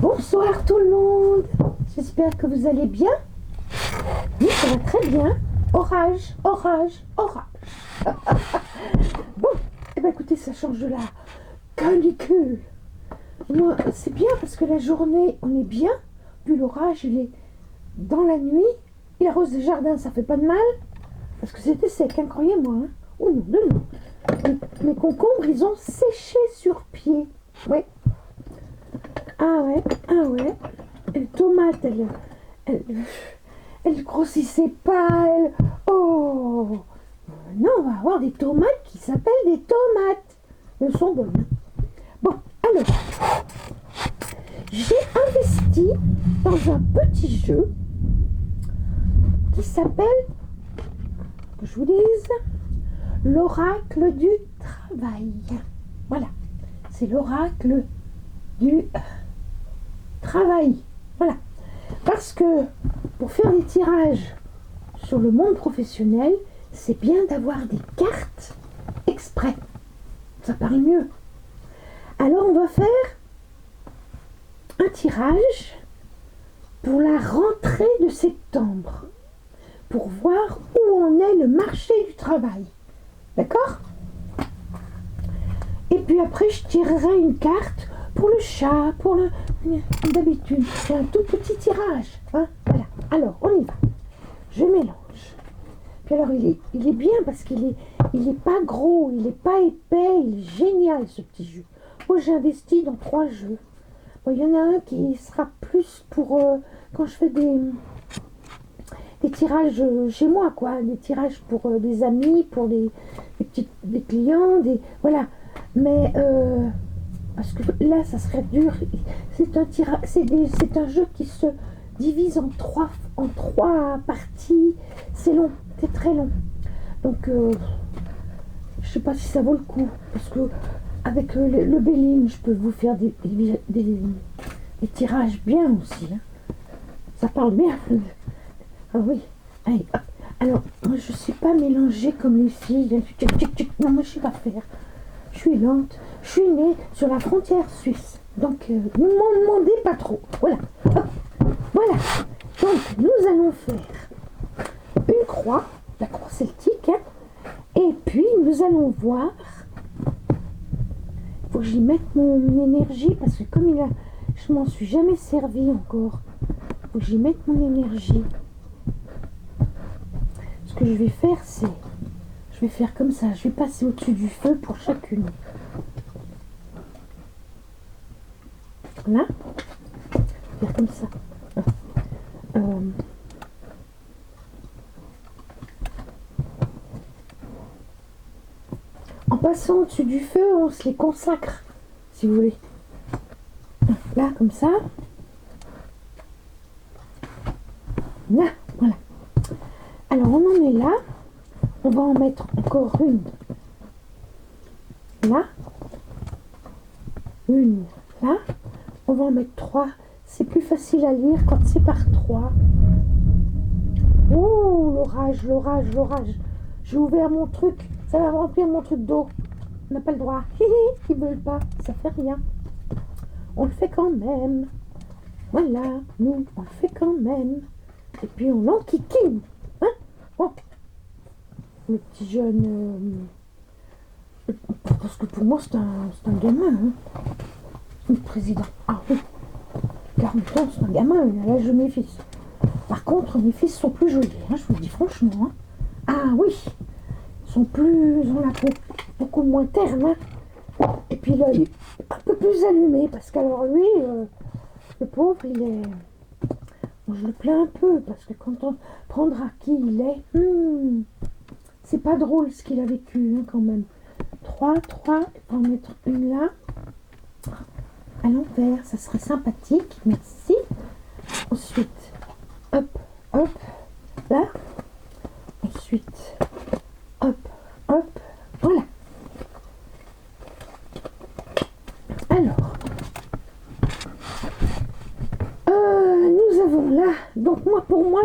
Bonsoir tout le monde, j'espère que vous allez bien. Oui, ça va très bien. Orage, orage, orage. Bon, eh bien écoutez, ça change de la canicule. Moi, c'est bien parce que la journée, on est bien. Puis l'orage, il est dans la nuit. Il arrose les jardins, ça fait pas de mal. Parce que c'était sec, hein, croyez-moi. Hein. Oh non, de non. Mes concombres, ils ont séché sur pied. Ouais. Ah ouais. Et les tomates, elles grossissaient pas. Oh non, on va avoir des tomates qui s'appellent des tomates. Elles sont bonnes. Bon, alors, j'ai investi dans un petit jeu qui s'appelle, que je vous dise, l'oracle du travail. Voilà, c'est l'oracle du travail. Voilà. Parce que pour faire des tirages sur le monde professionnel, c'est bien d'avoir des cartes exprès. Ça paraît mieux. Alors on va faire un tirage pour la rentrée de septembre, pour voir où en est le marché du travail. D'accord ? Et puis après, je tirerai une carte pour le chat, pour le... D'habitude, c'est un tout petit tirage. Hein, voilà. Alors, on y va. Je mélange. Puis alors, il est bien parce qu'il est pas gros, il est pas épais, il est génial ce petit jeu. Moi, j'ai investi dans 3 jeux. Bon, il y en a un qui sera plus pour quand je fais des tirages chez moi, quoi. Des tirages pour des amis, pour des clients, voilà. Mais parce que là, ça serait dur. C'est un jeu qui se divise en trois parties. C'est long, c'est très long. Donc, je sais pas si ça vaut le coup, parce que avec le Béline, je peux vous faire des tirages bien aussi. Hein. Ça parle bien. Ah oui. Allez, hop. Alors, moi, je ne suis pas mélangée comme les filles. Non, moi, je sais pas faire. Je suis lente. Je suis née sur la frontière suisse. Donc, ne m'en demandez pas trop. Voilà. Hop. Voilà. Donc, nous allons faire une croix, la croix celtique. Hein. Et puis, nous allons voir. Il faut que j'y mette mon énergie parce que comme je m'en suis jamais servi encore. Il faut que j'y mette mon énergie. Ce que je vais faire, c'est... Je vais faire comme ça. Je vais passer au-dessus du feu pour chacune. Là. Je vais faire comme ça. En passant au-dessus du feu, on se les consacre, si vous voulez. Là, comme ça. Là, voilà. Alors, on en est là. On va en mettre encore une. Là. Une. Là. On va en mettre 3. C'est plus facile à lire quand c'est par 3. Oh, l'orage, l'orage, l'orage. J'ai ouvert mon truc. Ça va remplir mon truc d'eau. On n'a pas le droit. Ils ne veulent pas. Ça fait rien. On le fait quand même. Voilà. Nous, on le fait quand même. Et puis, on l'enquiquine. Hein? Oh. Le petit jeune... parce que pour moi, c'est un gamin. Hein? Le président. Ah oui. 40 ans, c'est un gamin. Il a l'âge de mes fils. Par contre, mes fils sont plus jolis. Hein, je vous le dis franchement. Hein? Ah oui. Ils ont la peau beaucoup moins terne. Hein? Et puis l'œil un peu plus allumé. Parce qu'alors lui, le pauvre, il est... Bon, je le plains un peu. Parce que quand on prendra qui il est... c'est pas drôle ce qu'il a vécu hein, quand même. 3. On va en mettre une là. À l'envers, ça serait sympathique. Merci. Ensuite, hop, là. Ensuite, hop, voilà. Alors, nous avons là, donc pour moi,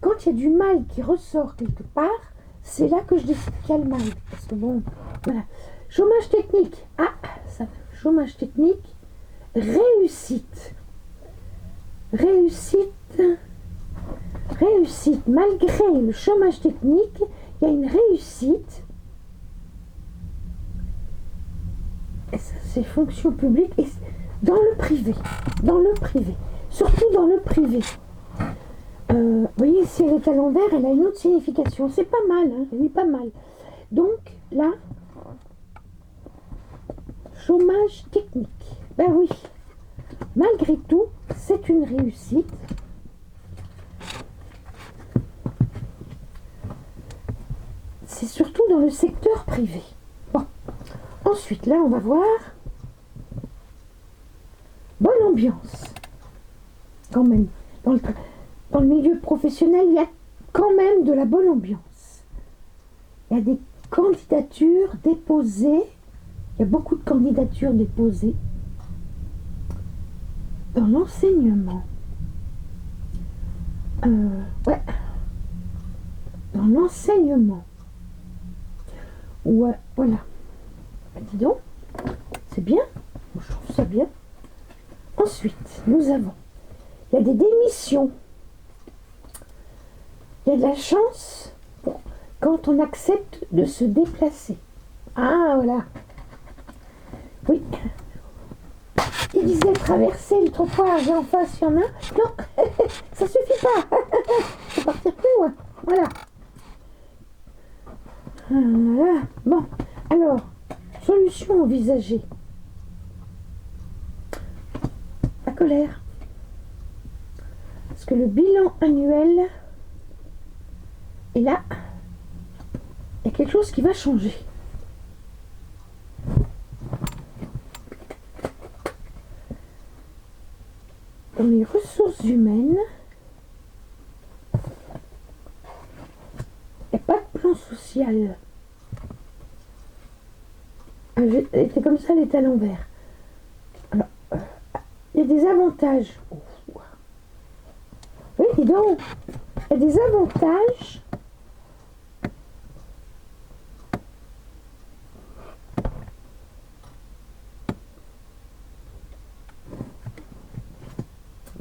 quand il y a du mal qui ressort quelque part, c'est là que je décide qu'il y a le mal. Parce que bon, voilà. Chômage technique. Ah, ça, chômage technique, réussite. Réussite. Réussite. Malgré le chômage technique, il y a une réussite. Et ça, c'est fonction publique et dans le privé. Dans le privé. Surtout dans le privé. Vous voyez, si elle est à l'envers, elle a une autre signification. C'est pas mal, hein, elle est pas mal. Donc, là, chômage technique. Ben oui, malgré tout, c'est une réussite. C'est surtout dans le secteur privé. Bon, ensuite, là, on va voir bonne ambiance. Quand même, dans le milieu professionnel, il y a quand même de la bonne ambiance. Il y a des candidatures déposées. Il y a beaucoup de candidatures déposées dans l'enseignement. Ouais. Dans l'enseignement. Ouais, voilà. Ben, dis donc, c'est bien. Moi, je trouve ça bien. Ensuite, nous avons, il y a des démissions. Il y a de la chance quand on accepte de se déplacer. Ah, voilà. Oui. Il disait traverser le trottoir et en face, il y en a. Non, ça suffit pas. Faut partir plus loin. Voilà. Voilà. Bon, alors, solution envisagée. La colère. Parce que le bilan annuel est là. Il y a quelque chose qui va changer. Dans les ressources humaines, il n'y a pas de plan social. Elle était comme ça, elle est à l'envers. Alors, il y a des avantages. Oui, dis donc, il y a des avantages.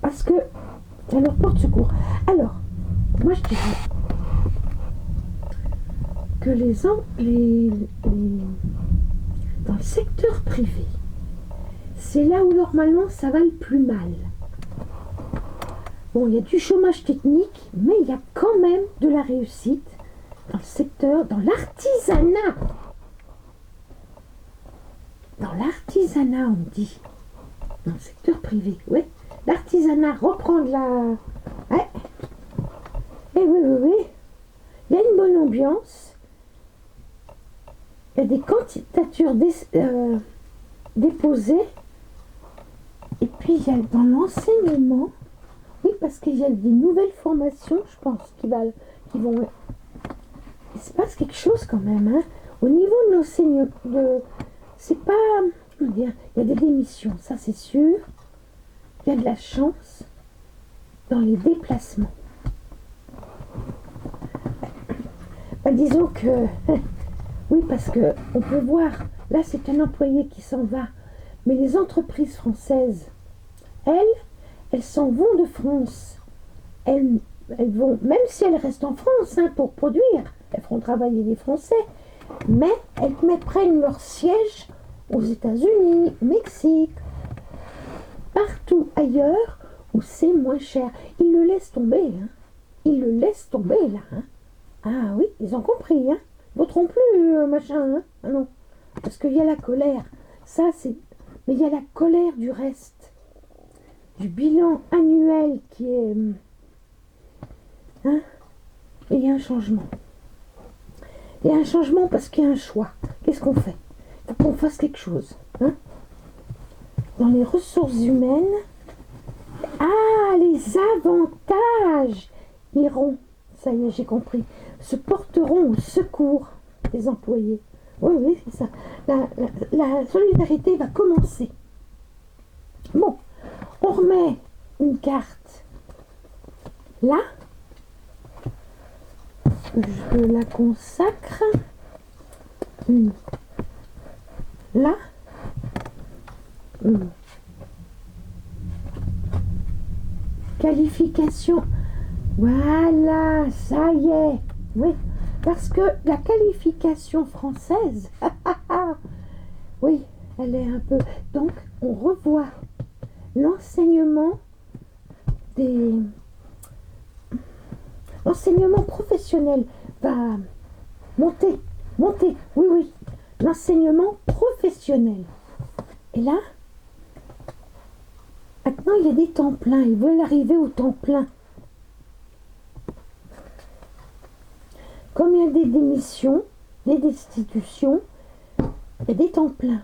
Parce que ça leur porte secours. Alors, moi je dirais que dans le secteur privé, c'est là où normalement ça va le plus mal. Bon, il y a du chômage technique, mais il y a quand même de la réussite dans le secteur, dans l'artisanat. Dans l'artisanat, on me dit. Dans le secteur privé, oui. L'artisanat reprend de la... Ouais. Et oui. Il y a une bonne ambiance. Il y a des candidatures déposées. Et puis, il y a dans l'enseignement... Oui, parce qu'il y a des nouvelles formations, je pense, qui vont... Il se passe quelque chose quand même, hein. Au niveau de l'enseignement, c'est pas... Comment dire, il y a des démissions, ça c'est sûr. Il y a de la chance dans les déplacements. Ben, disons que... Oui, parce que on peut voir... Là, c'est un employé qui s'en va. Mais les entreprises françaises, elles s'en vont de France. Elles vont... Même si elles restent en France, hein, pour produire, elles feront travailler les Français. Mais elles prennent leur siège aux États-Unis, au Mexique, partout ailleurs où c'est moins cher. Ils le laissent tomber, hein. Ils le laissent tomber, là, hein. Ah oui, ils ont compris, hein. Ils voteront plus, machin, hein. Ah non, parce qu'il y a la colère. Ça, c'est... Mais il y a la colère du reste. Du bilan annuel qui est... Hein. Et il y a un changement. Il y a un changement parce qu'il y a un choix. Qu'est-ce qu'on fait? Il faut qu'on fasse quelque chose, hein. Dans les ressources humaines, les avantages iront, ça y est, j'ai compris, se porteront au secours des employés. Oui, c'est ça. La solidarité va commencer. Bon, on remet une carte là. Je la consacre. Une là. Hum. Qualification. Voilà, ça y est. Oui, parce que la qualification française, oui, elle est un peu... Donc, on revoit l'enseignement des... L'enseignement professionnel va monter, oui, oui. L'enseignement professionnel. Et là, maintenant, il y a des temps pleins. Ils veulent arriver au temps plein. Comme il y a des démissions, des destitutions, il y a des temps pleins.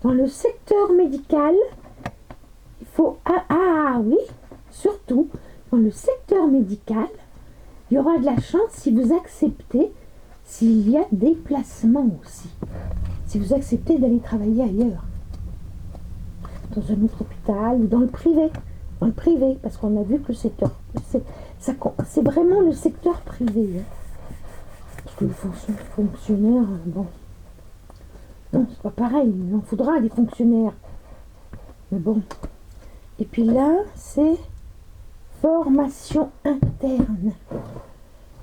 Dans le secteur médical, il faut... Ah oui, surtout, dans le secteur médical, il y aura de la chance si vous acceptez, s'il y a des placements aussi. Si vous acceptez d'aller travailler ailleurs. Dans un autre hôpital ou dans le privé. Dans le privé, parce qu'on a vu que le secteur... C'est vraiment le secteur privé. Hein. Parce que les fonctionnaires, bon... Non, c'est pas pareil, il en faudra des fonctionnaires. Mais bon. Et puis là, c'est formation interne.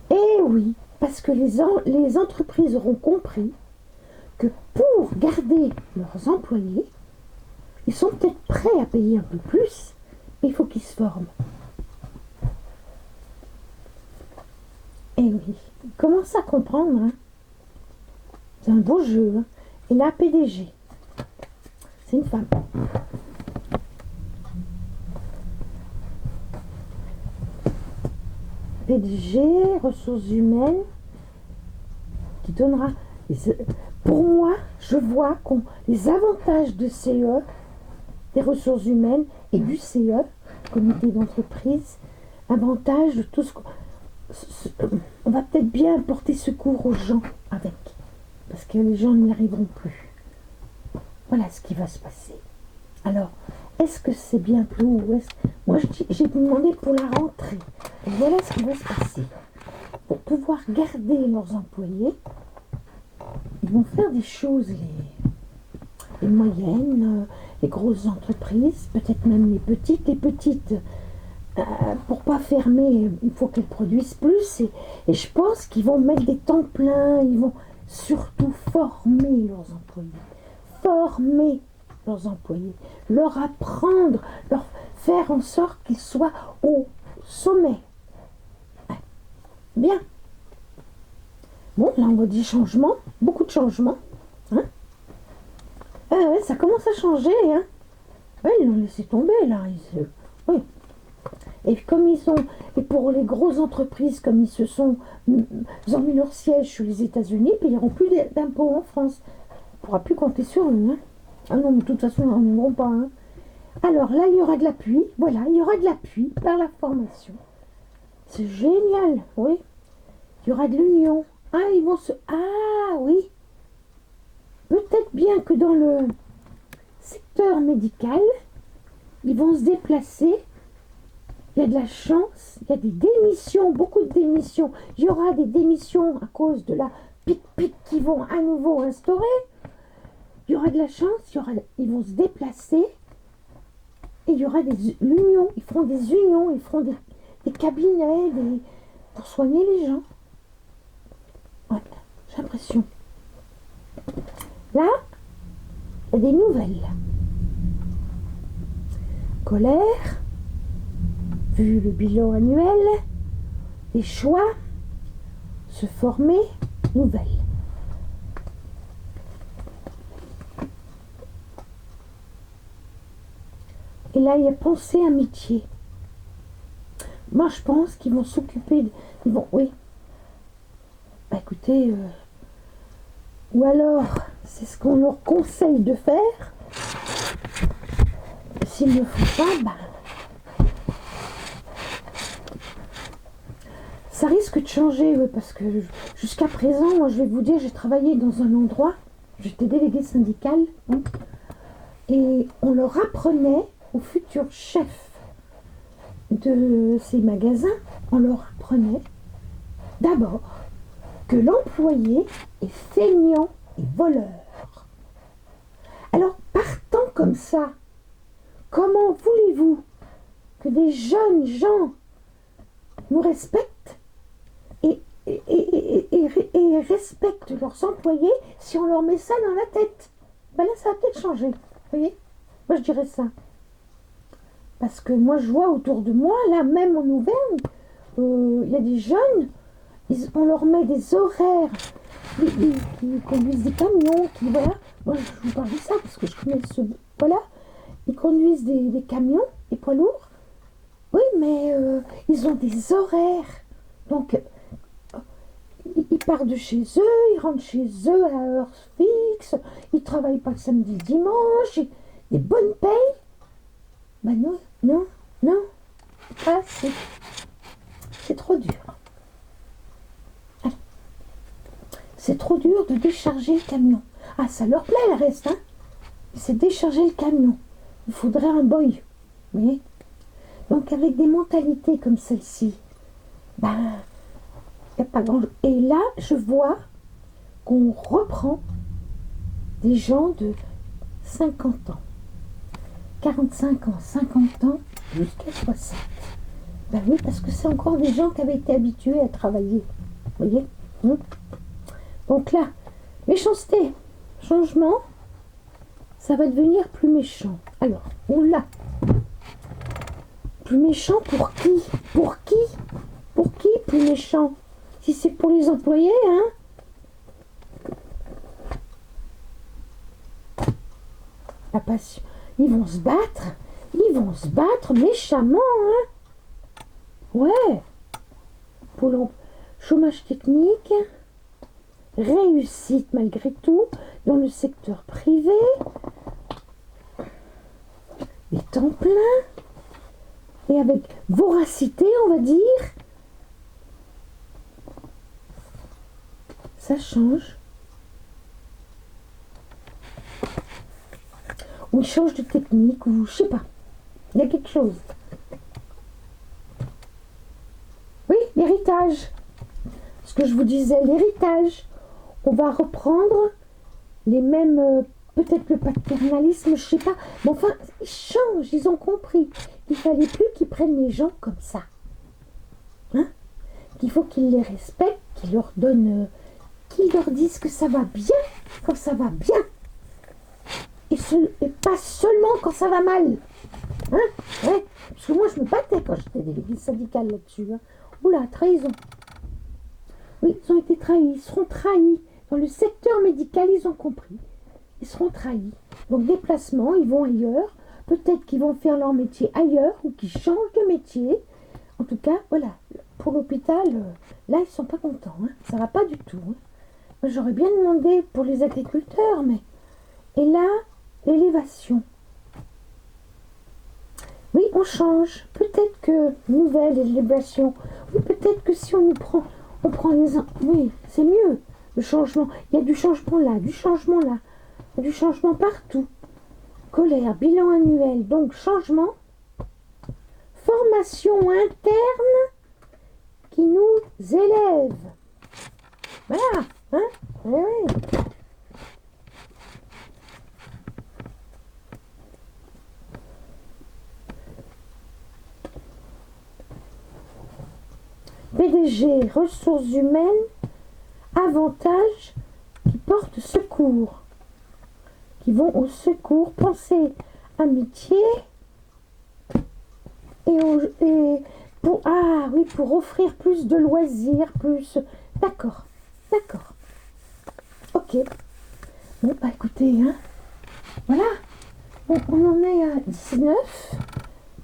Et oui, parce que les entreprises auront compris que pour garder leurs employés, ils sont peut-être prêts à payer un peu plus, mais il faut qu'ils se forment. Et oui, ils commencent à comprendre. Hein. C'est un beau jeu. Hein. Et la PDG, c'est une femme. PDG, ressources humaines, qui donnera... Pour moi, je vois les avantages de CE, des ressources humaines, et du CE, comité d'entreprise, avantage de tout ce qu'on... On va peut-être bien porter secours aux gens avec. Parce que les gens n'y arriveront plus. Voilà ce qui va se passer. Alors, est-ce que c'est bien flou? Moi, j'ai demandé pour la rentrée. Et voilà ce qui va se passer. Pour pouvoir garder leurs employés, ils vont faire des choses, les moyennes, les grosses entreprises, peut-être même les petites. Les petites, pour pas fermer, il faut qu'elles produisent plus. Et je pense qu'ils vont mettre des temps pleins, ils vont... Surtout former leurs employés, leur apprendre, leur faire en sorte qu'ils soient au sommet. Bien. Bon, là on voit des changements, beaucoup de changements. Hein. Ouais, ça commence à changer. Hein. Ouais, ils l'ont laissé tomber là. Oui. Et comme et pour les grosses entreprises, comme ils ont mis leur siège sur les États-Unis, ils ne paieront plus d'impôts en France. On ne pourra plus compter sur eux. Hein. Ah non, mais de toute façon, ils n'en auront pas. Hein. Alors là, il y aura de l'appui. Voilà, il y aura de l'appui par la formation. C'est génial, oui. Il y aura de l'union. Ah, Ah oui. Peut-être bien que dans le secteur médical, ils vont se déplacer. Il y a de la chance, il y a des démissions, beaucoup de démissions. Il y aura des démissions à cause de la pic-pic qui vont à nouveau instaurer. Il y aura de la chance, ils vont se déplacer. Et il y aura l'union. Ils feront des unions, ils feront des cabinets pour soigner les gens. Ouais, j'ai l'impression. Là, il y a des nouvelles. Colère. Vu le bilan annuel, les choix, se former, nouvelles. Et là, il y a pensée amitié. Moi, je pense qu'ils vont s'occuper... Oui. Bah, écoutez... Ou alors, c'est ce qu'on leur conseille de faire. S'ils ne le font pas, bah... Ça risque de changer, oui, parce que jusqu'à présent, moi, je vais vous dire, j'ai travaillé dans un endroit, j'étais déléguée syndicale, hein, et on leur apprenait aux futurs chefs de ces magasins, on leur apprenait d'abord que l'employé est feignant et voleur. Alors, partant comme ça, comment voulez-vous que des jeunes gens nous respectent et respectent leurs employés si on leur met ça dans la tête? Ben là, ça va peut-être changer. Vous voyez? Moi, je dirais ça. Parce que moi, je vois autour de moi, là, même en Auvergne, il y a des jeunes, on leur met des horaires, qui conduisent des camions, qui, voilà. Moi, je vous parle de ça parce que je connais voilà. Ils conduisent des camions, des poids lourds. Oui, mais ils ont des horaires. Donc, ils partent de chez eux, ils rentrent chez eux à heure fixe, ils ne travaillent pas le samedi, le dimanche, des bonnes payes. Ben non, pas assez. C'est trop dur. Allez. C'est trop dur de décharger le camion. Ah, ça leur plaît le reste, hein. C'est décharger le camion. Il faudrait un boy. Vous voyez? Donc avec des mentalités comme celle-ci, ben, il n'y a pas grand-chose. Et là, je vois qu'on reprend des gens de 50 ans. 45 ans, 50 ans, jusqu'à 60. Ben oui, parce que c'est encore des gens qui avaient été habitués à travailler. Vous voyez? Donc là, méchanceté, changement, ça va devenir plus méchant. Alors, on l'a. Plus méchant pour qui? Pour qui? Pour qui plus méchant? Si c'est pour les employés, hein? La passion. Ils vont se battre méchamment, hein? Ouais. Pour le chômage technique, réussite malgré tout dans le secteur privé, des temps pleins, et avec voracité, on va dire. Ça change. Ou il change de technique, ou je sais pas. Il y a quelque chose. Oui, l'héritage. Ce que je vous disais, l'héritage. On va reprendre les mêmes, peut-être le paternalisme, je sais pas. Mais enfin, ils changent, ils ont compris. Il fallait plus qu'ils prennent les gens comme ça. Hein? Qu'il faut qu'ils les respectent, qu'ils leur donnent, qu'ils leur disent que ça va bien quand ça va bien. Et pas seulement quand ça va mal. Hein? Ouais. Parce que moi, je me battais quand j'étais déléguée syndicale là-dessus. Hein. Oula, trahison. Oui, ils ont été trahis, ils seront trahis. Dans le secteur médical, ils ont compris. Ils seront trahis. Donc, déplacement, ils vont ailleurs. Peut-être qu'ils vont faire leur métier ailleurs ou qu'ils changent de métier. En tout cas, voilà. Pour l'hôpital, là, ils ne sont pas contents. Hein. Ça ne va pas du tout. Hein. Moi, j'aurais bien demandé pour les agriculteurs, mais... Et là, l'élévation. Oui, on change. Peut-être que nouvelle élévation. Oui, peut-être que si on prend les... Oui, c'est mieux, le changement. Il y a du changement là, du changement là. Il y a du changement partout. Colère, bilan annuel, donc changement. Formation interne qui nous élève. Voilà, hein? Oui, oui. PDG, ressources humaines, avantages qui portent secours, qui vont au secours, pensée, amitié, pour offrir plus de loisirs, plus... D'accord, ok. Bon, bah écoutez, hein, voilà, on en est à 19,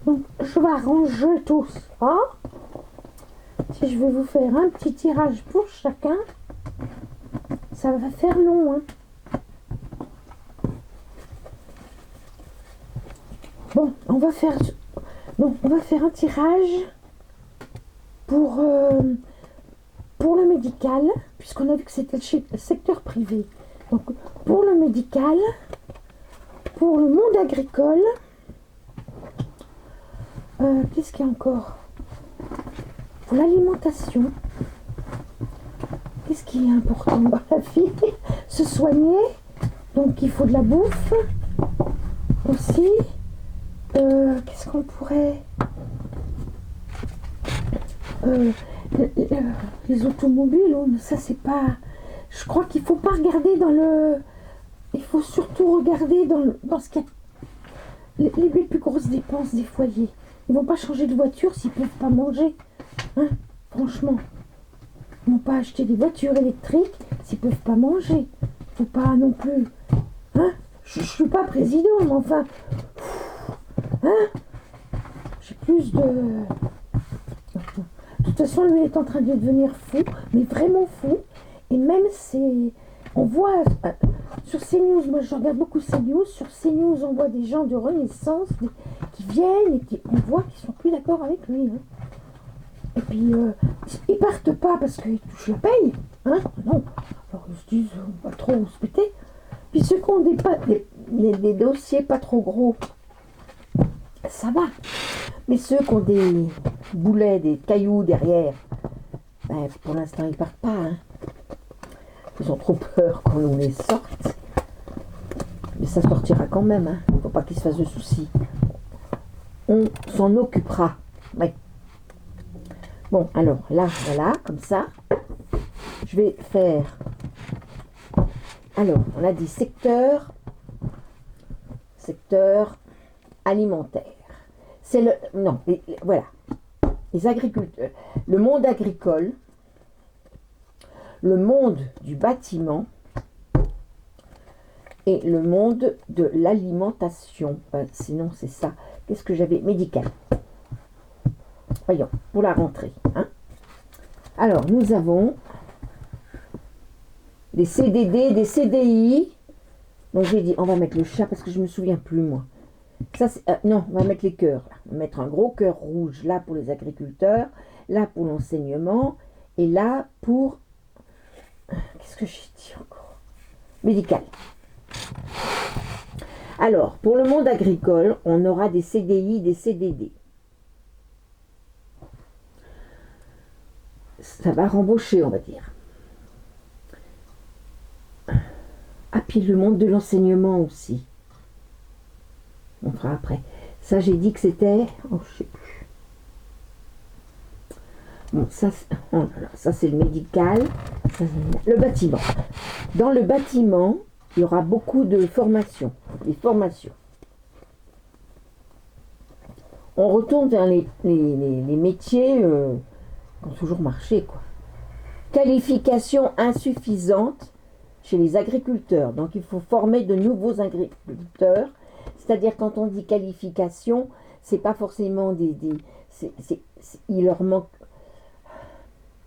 donc je vais arranger tout ça. Si je vais vous faire un petit tirage pour chacun, ça va faire long, hein. Bon, on va faire un tirage pour le médical, puisqu'on a vu que c'était le secteur privé. Donc, pour le médical, pour le monde agricole, qu'est-ce qu'il y a encore? Pour l'alimentation, qu'est-ce qui est important dans la vie? Se soigner. Donc il faut de la bouffe aussi. Qu'est-ce qu'on pourrait... les automobiles, ça c'est pas... Je crois qu'il faut pas regarder dans le... Il faut surtout regarder dans ce qu'il y a... Les plus grosses dépenses des foyers. Ils vont pas changer de voiture s'ils peuvent pas manger. Hein, franchement. Ils vont pas acheter des voitures électriques s'ils peuvent pas manger. Faut pas non plus... Hein, je suis pas président, mais enfin... Hein, j'ai plus de... De toute façon, lui est en train de devenir fou, mais vraiment fou. Et même c'est... On voit sur CNews, moi je regarde beaucoup CNews, sur CNews on voit des gens de Renaissance qui viennent et on voit qu'ils sont plus d'accord avec lui. Hein. Et puis ils partent pas parce qu'ils touchent la paye. Hein, non. Alors ils se disent on va trop se péter. Puis ceux qui ont des dossiers pas trop gros, ça va. Mais ceux qui ont des boulets, des cailloux derrière, ben, pour l'instant ils partent pas. Hein. Ils ont trop peur qu'on nous les sorte. Mais ça sortira quand même. Hein. Faut pas qu'ils se fassent de soucis. On s'en occupera. Ouais. Bon, alors là, voilà, comme ça. Je vais faire... Alors, on a dit secteur alimentaire. C'est le... Non, voilà. Les agriculteurs. Le monde agricole. Le monde du bâtiment et le monde de l'alimentation. Sinon, c'est ça. Qu'est-ce que j'avais? Médical. Voyons, pour la rentrée. Hein. Alors, nous avons des CDD, des CDI. Donc, j'ai dit, on va mettre le chat parce que je ne me souviens plus, moi. Ça, non, on va mettre les cœurs. Là. On va mettre un gros cœur rouge là pour les agriculteurs, là pour l'enseignement et là pour... Qu'est-ce que j'ai dit encore? Médical. Alors, pour le monde agricole, on aura des CDI, des CDD. Ça va rembaucher, on va dire. Ah, puis le monde de l'enseignement aussi. On fera après. Ça, j'ai dit que c'était... Oh, je sais plus. Bon, ça, c'est le médical. Ça, le bâtiment. Dans le bâtiment, il y aura beaucoup de formations. Des formations. On retourne vers les métiers qui ont toujours marché, quoi. Qualification insuffisante chez les agriculteurs. Donc, il faut former de nouveaux agriculteurs. C'est-à-dire, quand on dit qualification, c'est pas forcément il leur manque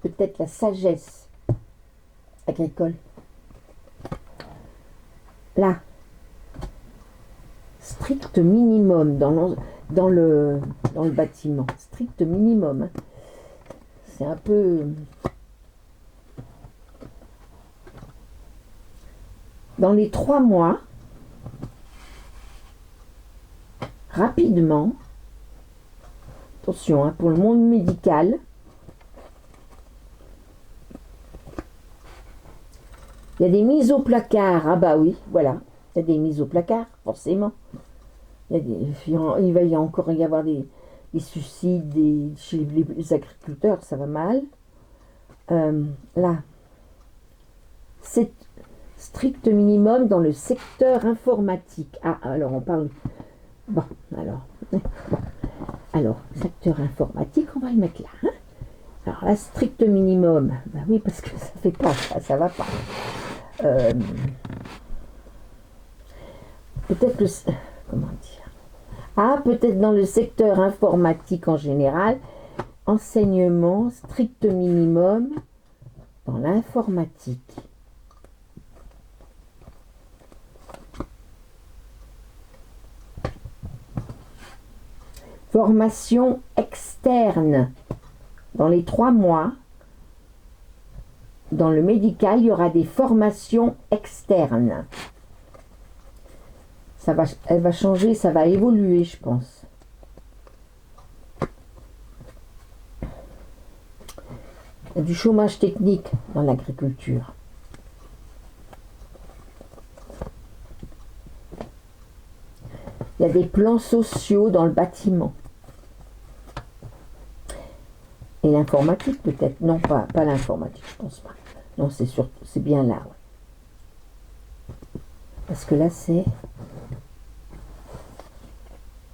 peut-être la sagesse agricole. Là, strict minimum dans le bâtiment. Strict minimum. Hein. C'est un peu... Dans les 3 mois, rapidement, attention, hein, pour le monde médical, il y a des mises au placard. Ah bah oui, voilà, il y a des mises au placard, forcément. Il va encore y avoir des suicides chez les agriculteurs, ça va mal. Là, c'est strict minimum dans le secteur informatique. Ah, alors on parle... Bon, alors, secteur informatique, on va le mettre là. Hein. Alors là, strict minimum. Ben oui, parce que ça fait pas, ça va pas. Peut-être le... Comment dire? Ah, peut-être dans le secteur informatique en général, enseignement, strict minimum dans l'informatique. Formation externe. Dans les 3 mois, dans le médical, il y aura des formations externes. Elle va changer, ça va évoluer, je pense. Il y a du chômage technique dans l'agriculture. Il y a des plans sociaux dans le bâtiment. Et l'informatique peut-être. Non, pas l'informatique, je pense pas. Non, c'est bien là. Ouais. Parce que là, c'est...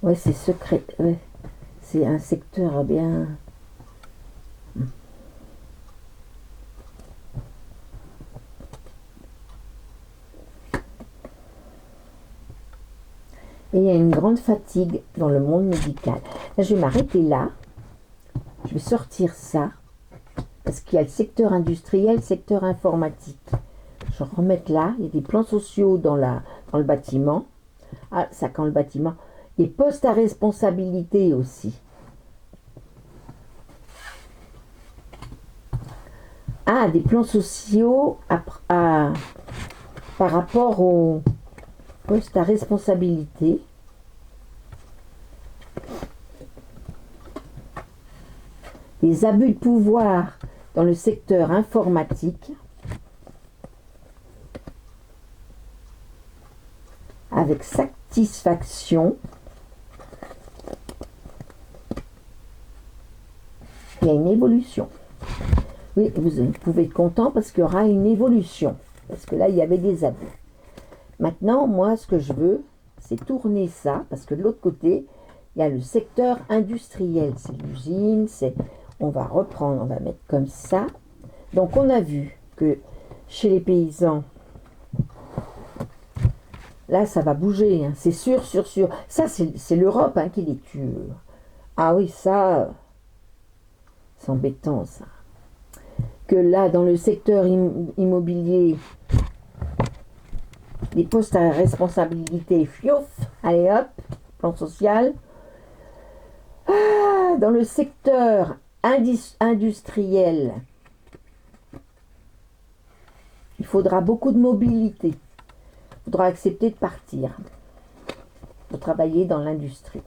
Ouais, c'est secret. Ouais. C'est un secteur bien... Et il y a une grande fatigue dans le monde médical. Là, je vais m'arrêter là. Je vais sortir ça. Parce qu'il y a le secteur industriel, le secteur informatique. Je vais remettre là. Il y a des plans sociaux dans le bâtiment. Ah, ça quand le bâtiment. Et postes à responsabilité aussi. Ah, des plans sociaux par rapport aux postes à responsabilité. Les abus de pouvoir dans le secteur informatique. Avec satisfaction. Il y a une évolution. Oui, vous pouvez être content parce qu'il y aura une évolution. Parce que là, il y avait des abus. Maintenant, moi, ce que je veux, c'est tourner ça. Parce que de l'autre côté, il y a le secteur industriel. C'est l'usine, on va reprendre, on va mettre comme ça. Donc, on a vu que chez les paysans, là, ça va bouger. Hein. C'est sûr. Ça, c'est l'Europe qui les tue. Ah oui, ça, c'est embêtant, ça. Que là, dans le secteur immobilier, les postes à responsabilité, fiouf, allez hop, plan social. Ah, dans le secteur industriel, il faudra beaucoup de mobilité. Il faudra accepter de partir pour travailler dans l'industrie.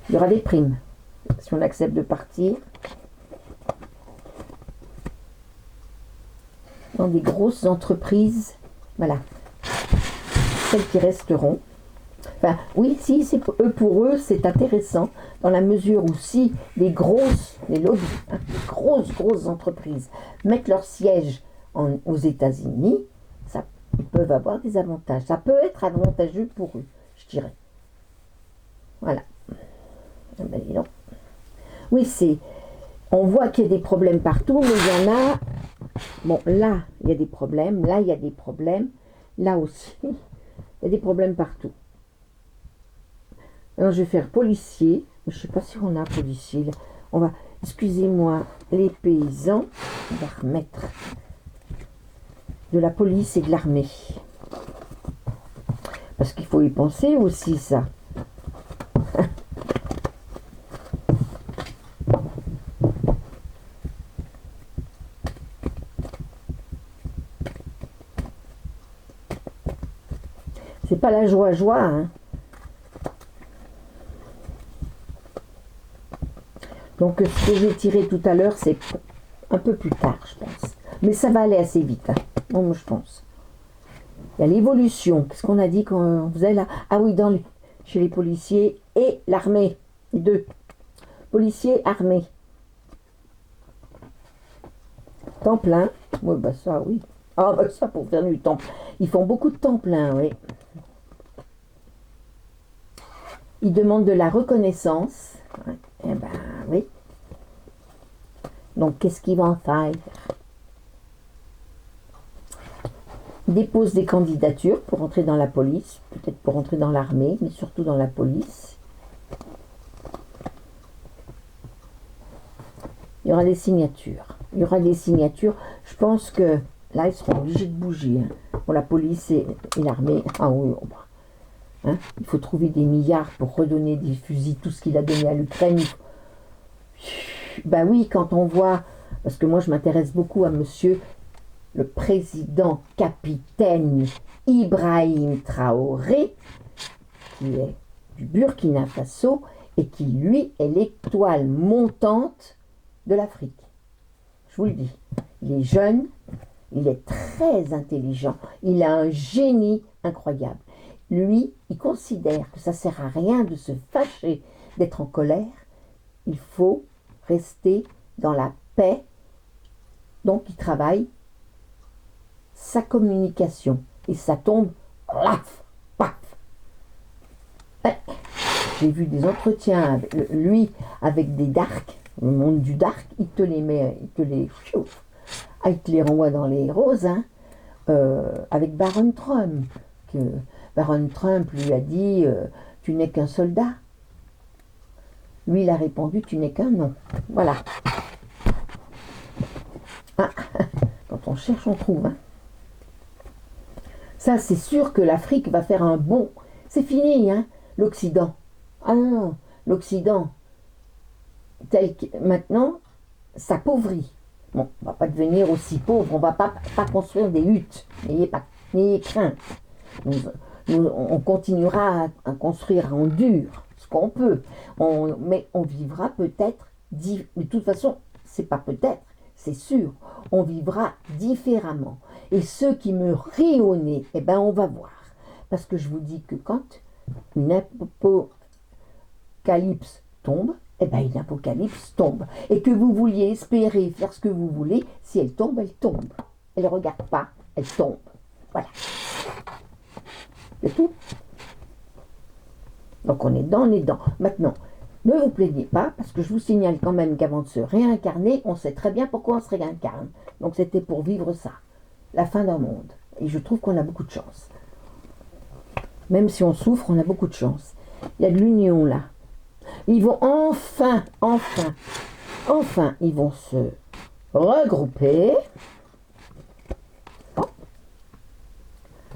Il y aura des primes si on accepte de partir. Dans des grosses entreprises, voilà, celles qui resteront. Enfin, oui, si, pour eux, c'est intéressant, dans la mesure où si les grosses entreprises mettent leur siège aux États-Unis, ils peuvent avoir des avantages. Ça peut être avantageux pour eux, je dirais. Voilà. Ben, dis donc. Oui, on voit qu'il y a des problèmes partout, mais il y en a... Bon, là, il y a des problèmes. Là, il y a des problèmes. Là aussi, il y a des problèmes partout. Alors, je vais faire policier. Je ne sais pas si on a policier. Là. On va... Excusez-moi, les paysans. On va remettre de la police et de l'armée. Parce qu'il faut y penser aussi, ça. C'est pas la joie, hein. Donc, ce que j'ai tiré tout à l'heure, c'est un peu plus tard, je pense. Mais ça va aller assez vite, hein. Bon, je pense. Il y a l'évolution. Qu'est-ce qu'on a dit qu'on faisait là? Ah oui, chez les policiers et l'armée. Les deux. Policiers, armée. Temps plein. Oui, bah ça, oui. Ah, bah ça, pour faire du temps. Ils font beaucoup de temps plein, oui. Ils demandent de la reconnaissance. Eh ben, oui. Donc, qu'est-ce qu'ils vont faire? Ils déposent des candidatures pour entrer dans la police, peut-être pour entrer dans l'armée, mais surtout dans la police. Il y aura des signatures. Je pense que là, ils seront obligés de bouger. Hein. Pour la police et l'armée. Ah oui, hein, il faut trouver des milliards pour redonner des fusils, tout ce qu'il a donné à l'Ukraine. Ben oui, quand on voit, parce que moi je m'intéresse beaucoup à monsieur le président capitaine Ibrahim Traoré, qui est du Burkina Faso, et qui, lui, est l'étoile montante de l'Afrique. Je vous le dis. Il est jeune, il est très intelligent, il a un génie incroyable. Lui, il considère que ça ne sert à rien de se fâcher, d'être en colère. Il faut rester dans la paix. Donc, il travaille sa communication. Et ça tombe, paf, paf. J'ai vu des entretiens avec lui avec des darks, le monde du dark, il te les met, il te les renvoie dans les roses, hein, avec Baron Trump. Que Baron Trump lui a dit tu n'es qu'un soldat. Lui, il a répondu tu n'es qu'un nom. Voilà. Ah, quand on cherche, on trouve. Hein. Ça, c'est sûr que l'Afrique va faire un bond. C'est fini, hein, l'Occident. Ah non, l'Occident, tel que maintenant, s'appauvrit. Bon, on ne va pas devenir aussi pauvre, on ne va pas construire des huttes. N'ayez crainte. On continuera à construire en dur, ce qu'on peut. Mais on vivra peut-être, mais de toute façon, c'est pas peut-être, c'est sûr, on vivra différemment. Et ceux qui me rient au nez, eh ben on va voir. Parce que je vous dis que quand une apocalypse tombe, eh ben une apocalypse tombe. Et que vous vouliez espérer faire ce que vous voulez, si elle tombe, elle tombe. Elle ne regarde pas, elle tombe. Voilà. C'est tout. Donc on est dedans. Maintenant, ne vous plaignez pas, parce que je vous signale quand même qu'avant de se réincarner, on sait très bien pourquoi on se réincarne. Donc c'était pour vivre ça. La fin d'un monde. Et je trouve qu'on a beaucoup de chance. Même si on souffre, on a beaucoup de chance. Il y a de l'union là. Ils vont enfin, ils vont se regrouper. Oh.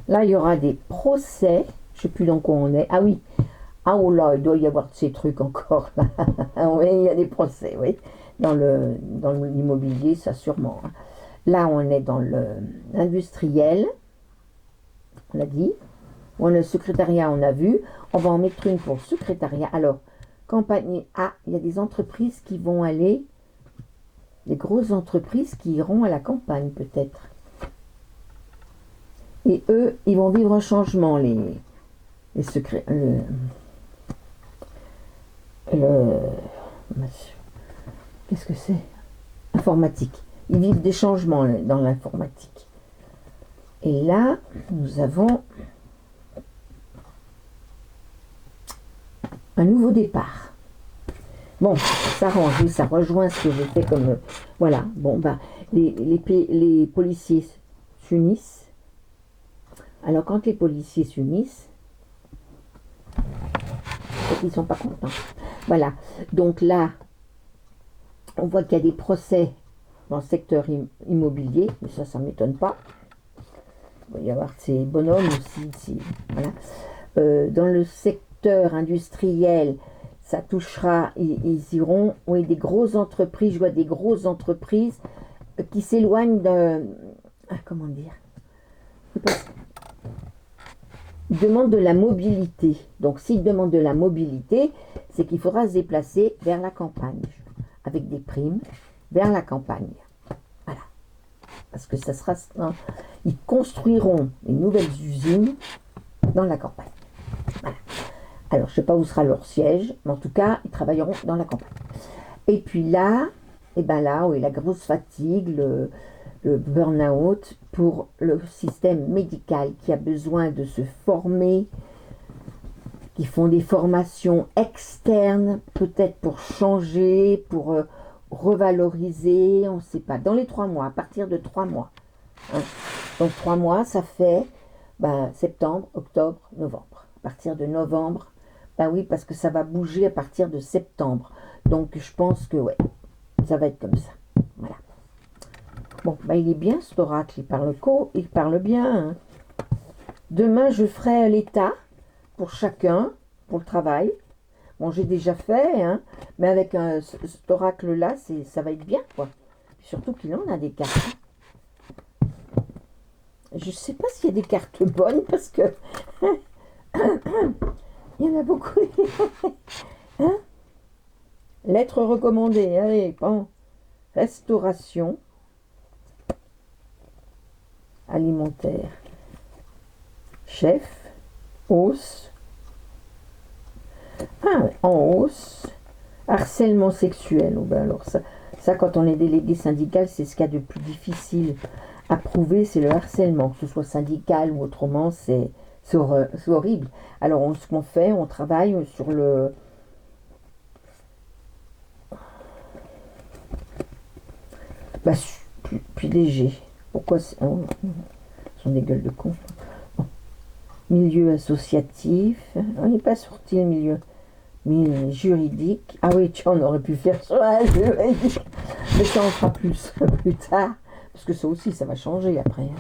Là, il y aura des procès. Je ne sais plus dans quoi on est. Ah oui. Ah oh là, il doit y avoir de ces trucs encore là. Oui, il y a des procès, oui. Dans l'immobilier, ça sûrement. Là, on est dans l'industriel. On a dit. On a le secrétariat, on a vu. On va en mettre une pour secrétariat. Alors, campagne. Ah, il y a des entreprises qui vont aller. Des grosses entreprises qui iront à la campagne, peut-être. Et eux, ils vont vivre un changement, les secrets. Qu'est-ce que c'est? Informatique. Ils vivent des changements dans l'informatique. Et là, nous avons un nouveau départ. Bon, ça range, ça rejoint ce que j'ai fait comme... Voilà, bon, bah, les policiers s'unissent. Alors, quand les policiers s'unissent, c'est qu'ils ne sont pas contents. Voilà, donc là, on voit qu'il y a des procès dans le secteur immobilier, mais ça ne m'étonne pas. Il va y avoir ces bonhommes aussi, voilà. Dans le secteur industriel, ça touchera, ils iront, oui, des grosses entreprises, je vois des grosses entreprises qui s'éloignent de... comment dire? Ils demandent de la mobilité. Donc, s'ils demandent de la mobilité, c'est qu'il faudra se déplacer vers la campagne, avec des primes, vers la campagne. Voilà. Parce que ça sera... Ils construiront une nouvelle usine dans la campagne. Voilà. Alors, je ne sais pas où sera leur siège, mais en tout cas, ils travailleront dans la campagne. Et puis là, oui, la grosse fatigue, le burn-out pour le système médical qui a besoin de se former, qui font des formations externes, peut-être pour changer, pour revaloriser, on ne sait pas. Dans les 3 mois, à partir de 3 mois. Hein. Donc 3 mois, ça fait septembre, octobre, novembre. À partir de novembre, oui, parce que ça va bouger à partir de septembre. Donc je pense que ouais, ça va être comme ça. Voilà. Bon, il est bien cet oracle, il parle bien. Hein. Demain, je ferai l'état pour chacun, pour le travail. Bon, j'ai déjà fait, hein, mais avec cet oracle-là, ça va être bien, quoi. Surtout qu'il en a des cartes. Je ne sais pas s'il y a des cartes bonnes, parce que il y en a beaucoup. Hein? Lettre recommandée, allez, bon. Restauration alimentaire. Chef, hausse. Ah, en hausse. Harcèlement sexuel. Oh ben alors ça, quand on est délégué syndical, c'est ce qu'il y a de plus difficile à prouver, c'est le harcèlement, que ce soit syndical ou autrement, c'est horrible. Alors ce qu'on fait, on travaille sur le... Bah, plus léger. Pourquoi c'est... Oh, ce sont des gueules de con. Bon. Milieu associatif. On n'est pas sorti le milieu. Mais juridique. Ah oui, on aurait pu faire sur la juridique. Mais ça, on fera plus tard. Parce que ça aussi, ça va changer après. Hein.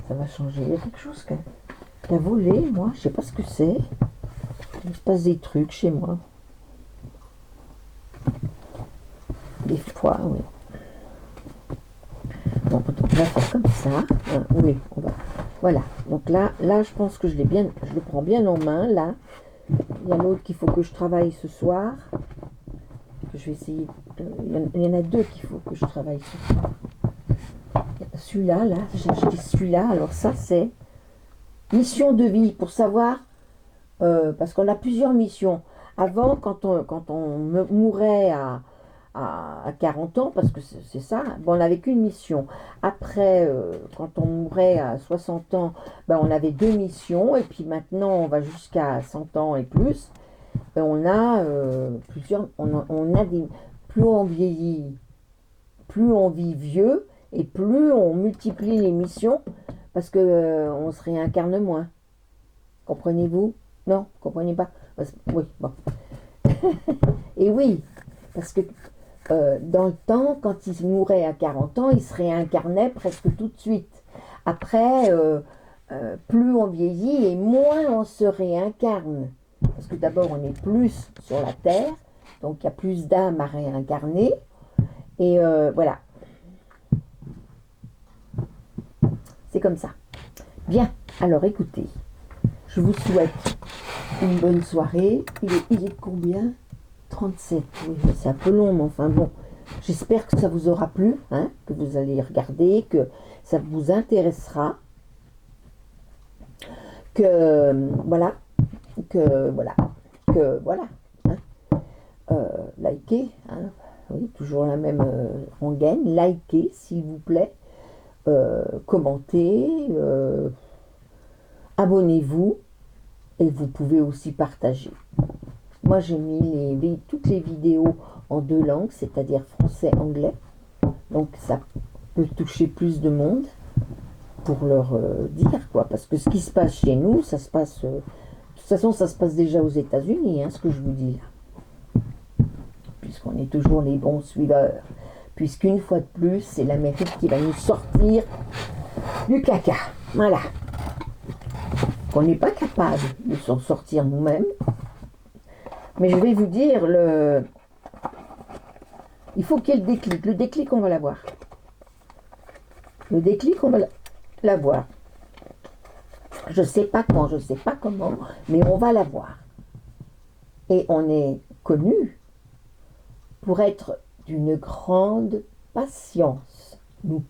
Ça va changer. Il y a quelque chose qui a volé, moi. Je sais pas ce que c'est. Il se passe des trucs chez moi. Des fois, oui. Donc, on va faire comme ça. Oui, on va. Voilà. Donc là, je pense que je le prends bien en main. Là, il y a l'autre qu'il faut que je travaille ce soir. Que je vais essayer. Il y en a deux qu'il faut que je travaille ce soir. Celui-là, j'ai acheté celui-là. Alors ça, c'est mission de vie pour savoir, parce qu'on a plusieurs missions. Avant, quand on mourait à 40 ans, parce que c'est ça, ben, on n'avait qu'une mission. Après, quand on mourait à 60 ans, ben, on avait deux missions. Et puis maintenant, on va jusqu'à 100 ans et plus. Ben, on a plusieurs... On a des... Plus on vieillit, plus on vit vieux, et plus on multiplie les missions, parce que on se réincarne moins. Comprenez-vous? Non, vous comprenez pas? Oui, bon. Et oui, parce que dans le temps, quand il mourait à 40 ans, il se réincarnait presque tout de suite. Après, plus on vieillit et moins on se réincarne. Parce que d'abord, on est plus sur la Terre, donc il y a plus d'âmes à réincarner. Et voilà. C'est comme ça. Bien, alors écoutez, je vous souhaite une bonne soirée. Il est combien? 37, oui, c'est un peu long, mais enfin bon, j'espère que ça vous aura plu, hein, que vous allez regarder, que ça vous intéressera, voilà, hein, likez, hein, oui, toujours la même rengaine, likez s'il vous plaît, commentez, abonnez-vous, et vous pouvez aussi partager. Moi, j'ai mis toutes les vidéos en deux langues, c'est-à-dire français-anglais. Donc, ça peut toucher plus de monde pour leur dire, quoi. Parce que ce qui se passe chez nous, ça se passe... de toute façon, ça se passe déjà aux États-Unis, hein, ce que je vous dis là. Puisqu'on est toujours les bons suiveurs. Puisqu'une fois de plus, c'est l'Amérique qui va nous sortir du caca. Voilà. Qu'on n'est pas capable de s'en sortir nous-mêmes. Mais je vais vous dire, il faut qu'il y ait le déclic. Le déclic, on va l'avoir. Le déclic, on va l'avoir. Je ne sais pas quand, je ne sais pas comment, mais on va l'avoir. Et on est connu pour être d'une grande patience, nous,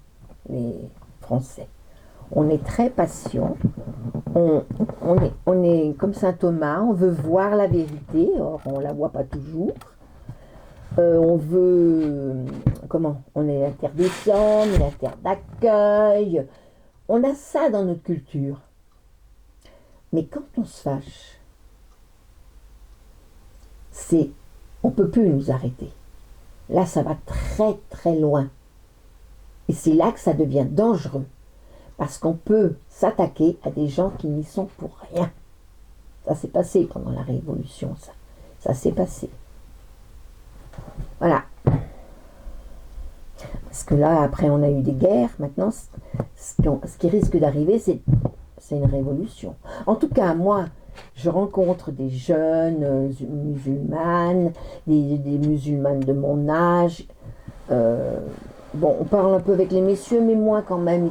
les Français. On est très patient, on est comme saint Thomas, on veut voir la vérité, or on ne la voit pas toujours. On veut, on est la terre des hommes, la terre d'accueil. On a ça dans notre culture. Mais quand on se fâche, on ne peut plus nous arrêter. Là, ça va très très loin. Et c'est là que ça devient dangereux. Parce qu'on peut s'attaquer à des gens qui n'y sont pour rien. Ça s'est passé pendant la Révolution, ça. Ça s'est passé. Voilà. Parce que là, après, on a eu des guerres. Maintenant, ce qui risque d'arriver, c'est une révolution. En tout cas, moi, je rencontre des jeunes musulmanes, des musulmanes de mon âge. Bon, on parle un peu avec les messieurs, mais moi quand même,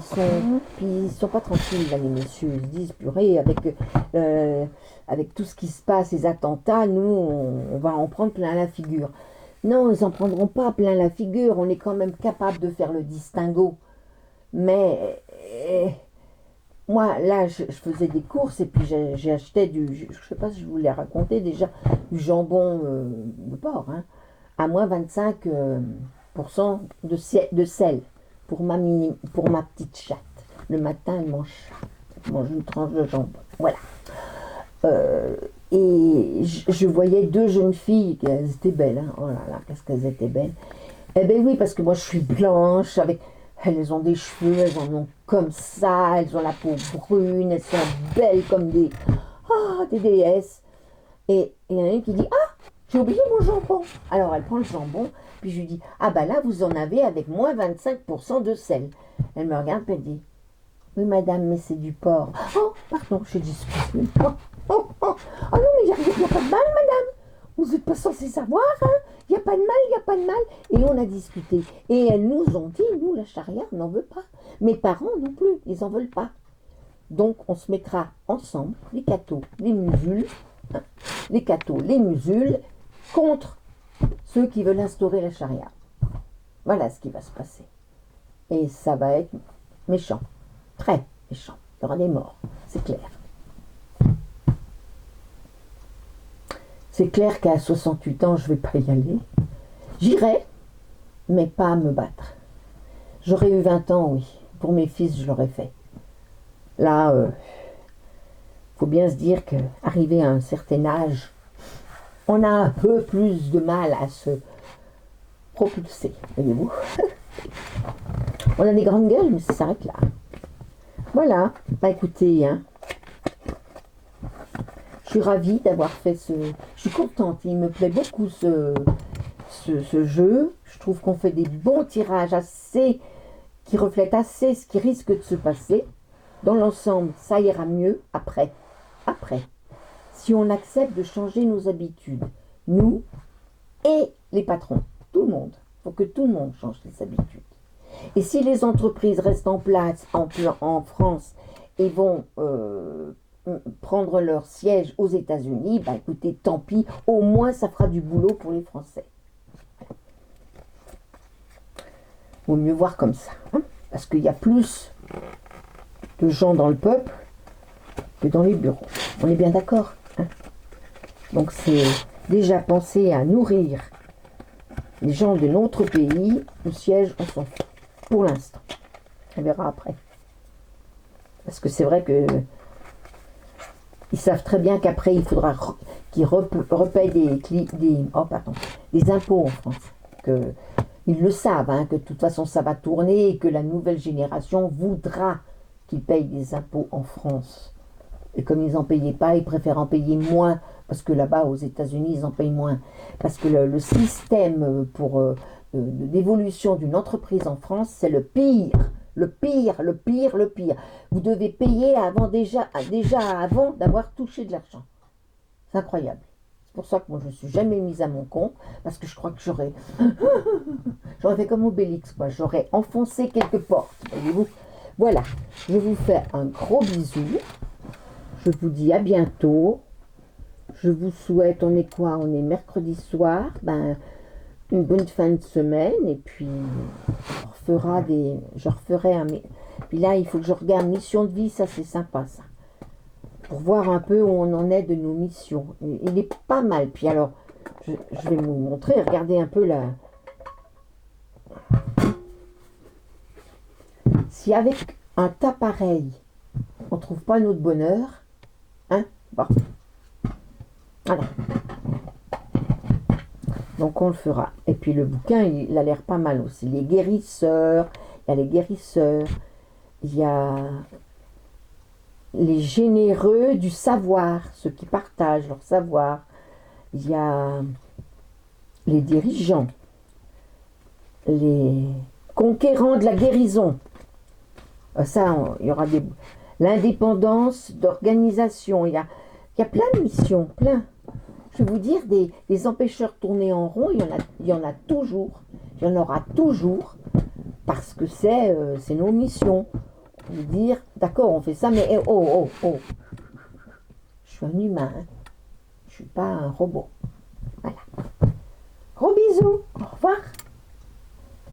ils sont pas tranquilles là, les messieurs. Ils se disent, purée, avec tout ce qui se passe, les attentats, nous, on va en prendre plein la figure. Non, ils en prendront pas plein la figure. On est quand même capable de faire le distinguo. Mais moi, là, je faisais des courses et puis j'ai acheté je sais pas si je vous l'ai raconté déjà, du jambon de porc, hein, à moins 25% de sel pour ma petite chatte. Le matin, elle mange une tranche de jambon. Voilà. Euh, et je voyais deux jeunes filles, elles étaient belles, hein. Oh là là, qu'est-ce qu'elles étaient belles. Eh ben oui, parce que moi je suis blanche, elles ont des cheveux, elles en ont comme ça, elles ont la peau brune, elles sont belles comme des déesses. Et il y en a une qui dit, ah, j'ai oublié mon jambon. Alors elle prend le jambon, puis je lui dis, ah bah là vous en avez avec moins 25% de sel. Elle me regarde, puis elle dit, oui madame, mais c'est du porc. Oh, pardon, je dis, excusez-moi. Oh non, mais il n'y a pas de mal madame. Vous n'êtes pas censé savoir, hein. Il n'y a pas de mal, il n'y a pas de mal. Et on a discuté. Et elles nous ont dit, nous, la charia, on n'en veut pas. Mes parents non plus, ils n'en veulent pas. Donc, on se mettra ensemble, les cathos, les musulmans, hein, les cathos, les musulmans, contre ceux qui veulent instaurer la charia. Voilà ce qui va se passer. Et ça va être méchant, très méchant. Il y aura des morts, c'est clair. C'est clair qu'à 68 ans, je ne vais pas y aller. J'irai, mais pas me battre. J'aurais eu 20 ans, oui. Pour mes fils, je l'aurais fait. Là, faut bien se dire qu'arrivé à un certain âge, on a un peu plus de mal à se propulser, voyez-vous. On a des grandes gueules, mais ça s'arrête là. Voilà. Bah écoutez, hein. Je suis ravie d'avoir fait Je suis contente, il me plaît beaucoup ce jeu. Je trouve qu'on fait des bons tirages qui reflètent assez ce qui risque de se passer. Dans l'ensemble, ça ira mieux après. Si on accepte de changer nos habitudes, nous et les patrons, tout le monde. Il faut que tout le monde change ses habitudes. Et si les entreprises restent en place en France et vont prendre leur siège aux États-Unis, bah écoutez, tant pis, au moins ça fera du boulot pour les Français. Vaut mieux voir comme ça, hein, parce qu'il y a plus de gens dans le peuple que dans les bureaux. On est bien d'accord, hein. Donc c'est déjà penser à nourrir les gens de notre pays. Le siège, on s'en fout. Pour l'instant. On verra après. Parce que c'est vrai que ils savent très bien qu'après, il faudra qu'ils repayent des impôts en France. Ils le savent, hein, que de toute façon, ça va tourner et que la nouvelle génération voudra qu'ils payent des impôts en France. Et comme ils n'en payaient pas, ils préfèrent en payer moins, parce que là-bas, aux États-Unis, ils en payent moins. Parce que le système d'évolution d'une entreprise en France, c'est le pire. Le pire. Vous devez payer déjà avant d'avoir touché de l'argent. C'est incroyable. C'est pour ça que moi, je ne me suis jamais mise à mon compte, parce que je crois que j'aurais fait comme Obélix, quoi. J'aurais enfoncé quelques portes, voyez-vous. Voilà, je vous fais un gros bisou. Je vous dis à bientôt. Je vous souhaite, on est quoi? On est mercredi soir. Une bonne fin de semaine. Et puis, je referai un... Puis là, il faut que je regarde mission de vie. Ça, c'est sympa, ça. Pour voir un peu où on en est de nos missions. Il est pas mal. Puis alors, je vais vous montrer. Regardez un peu là. Si avec un tas pareil, on trouve pas notre bonheur, hein, bon. Voilà. Donc on le fera. Et puis le bouquin, il a l'air pas mal aussi. Les guérisseurs, il y a les guérisseurs, il y a les généreux du savoir, ceux qui partagent leur savoir. Il y a les dirigeants, les conquérants de la guérison. Ça, il y aura l'indépendance d'organisation. Il y a plein de missions, plein. Je vais vous dire, des empêcheurs tournés en rond, il y en a toujours. Il y en aura toujours. Parce que c'est nos missions. De dire, d'accord, on fait ça, mais oh. Je suis un humain. Hein. Je ne suis pas un robot.